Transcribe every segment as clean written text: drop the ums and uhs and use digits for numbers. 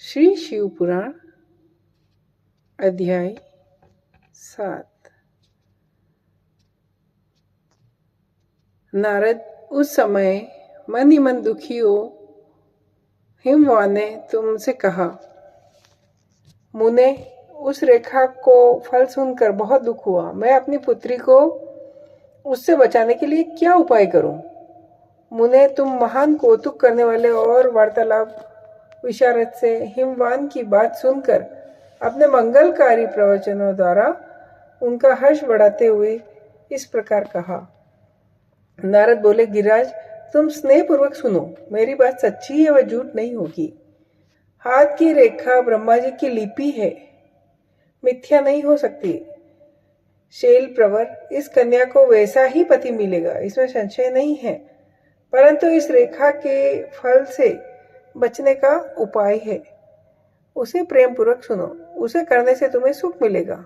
श्री शिव पुराण अध्याय 7। नारद, उस समय मन ही मन दुखी हो हिमवान ने तुमसे कहा, मुने, उस रेखा को फल सुनकर बहुत दुख हुआ। मैं अपनी पुत्री को उससे बचाने के लिए क्या उपाय करूं? मुने, तुम महान कौतुक करने वाले और वार्तालाप विशारद से हिमवान की बात सुनकर अपने मंगलकारी प्रवचनों द्वारा उनका हर्ष बढ़ाते हुए इस प्रकार कहा। नारद बोले, गिरिराज, तुम स्नेहपूर्वक सुनो, मेरी बात सच्ची है, वह झूठ नहीं होगी। हाथ की रेखा ब्रह्मा जी की लिपि है, मिथ्या नहीं हो सकती। शैल प्रवर, इस कन्या को वैसा ही पति मिलेगा, इसमें संशय नहीं है। परंतु इस रेखा के फल से बचने का उपाय है, उसे प्रेम पूर्वक सुनो, उसे करने से तुम्हें सुख मिलेगा।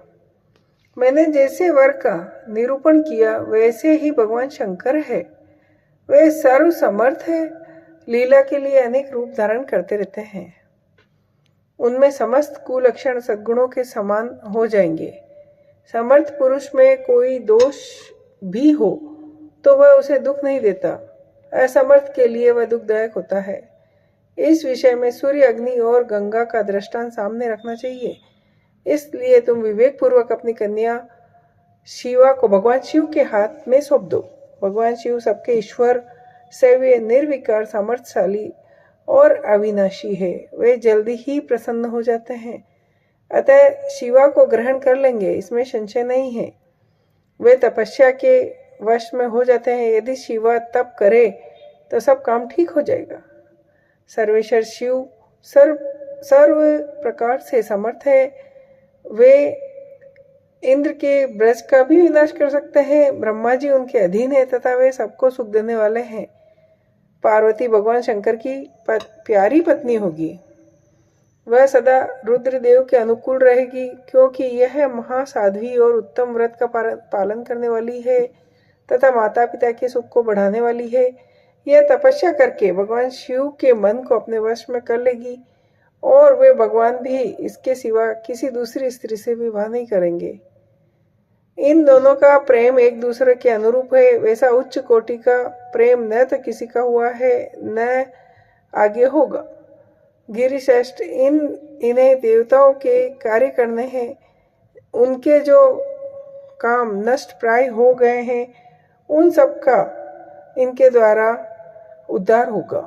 मैंने जैसे वर का निरूपण किया वैसे ही भगवान शंकर है। वे सर्व समर्थ है, लीला के लिए अनेक रूप धारण करते रहते हैं। उनमें समस्त कुलक्षण सद्गुणों के समान हो जाएंगे। समर्थ पुरुष में कोई दोष भी हो तो वह उसे दुख नहीं देता, असमर्थ के लिए वह दुखदायक होता है। इस विषय में सूर्य, अग्नि और गंगा का दृष्टांत सामने रखना चाहिए। इसलिए तुम विवेक पूर्वक अपनी कन्या शिवा को भगवान शिव के हाथ में सौंप दो। भगवान शिव सबके ईश्वर, सेव्य, निर्विकार, सामर्थ्यशाली और अविनाशी है। वे जल्दी ही प्रसन्न हो जाते हैं, अतः शिवा को ग्रहण कर लेंगे, इसमें संशय नहीं है। वे तपस्या के वश में हो जाते हैं। यदि शिवा तप करे तो सब काम ठीक हो जाएगा। सर्वेश्वर शिव सर्व प्रकार से समर्थ है। वे इंद्र के ब्रज का भी विनाश कर सकते हैं। ब्रह्मा जी उनके अधीन है तथा वे सबको सुख देने वाले हैं। पार्वती भगवान शंकर की प्यारी पत्नी होगी। वह सदा रुद्रदेव के अनुकूल रहेगी, क्योंकि यह महासाध्वी और उत्तम व्रत का पालन करने वाली है तथा माता पिता के सुख को बढ़ाने वाली है। यह तपस्या करके भगवान शिव के मन को अपने वश में कर लेगी और वे भगवान भी इसके सिवा किसी दूसरी स्त्री से विवाह नहीं करेंगे। इन दोनों का प्रेम एक दूसरे के अनुरूप है। वैसा उच्च कोटि का प्रेम न तो किसी का हुआ है न आगे होगा। गिरिश्रेष्ठ, इन्हें देवताओं के कार्य करने हैं। उनके जो काम नष्ट प्राय हो गए हैं उन सब का इनके द्वारा उद्धार होगा।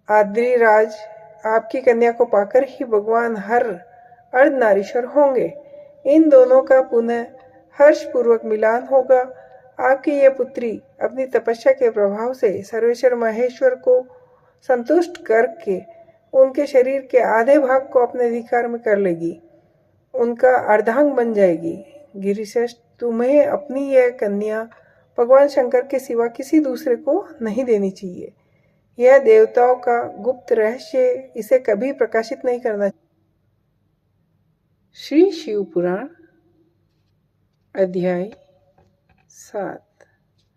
आद्रिराज, आपकी कन्या को पाकर ही भगवान हर अर्धनारीश्वर होंगे। इन दोनों का पुनः हर्ष पूर्वक मिलान होगा। आपकी यह पुत्री अपनी तपस्या के प्रभाव से सर्वेश्वर महेश्वर को संतुष्ट करके उनके शरीर के आधे भाग को अपने अधिकार में कर लेगी, उनका अर्धांग बन जाएगी। गिरिश्रेष्ठ, तुम्हें अपनी यह कन्या भगवान शंकर के सिवा किसी दूसरे को नहीं देनी चाहिए। यह देवताओं का गुप्त रहस्य, इसे कभी प्रकाशित नहीं करना। श्री शिव पुराण अध्याय 7।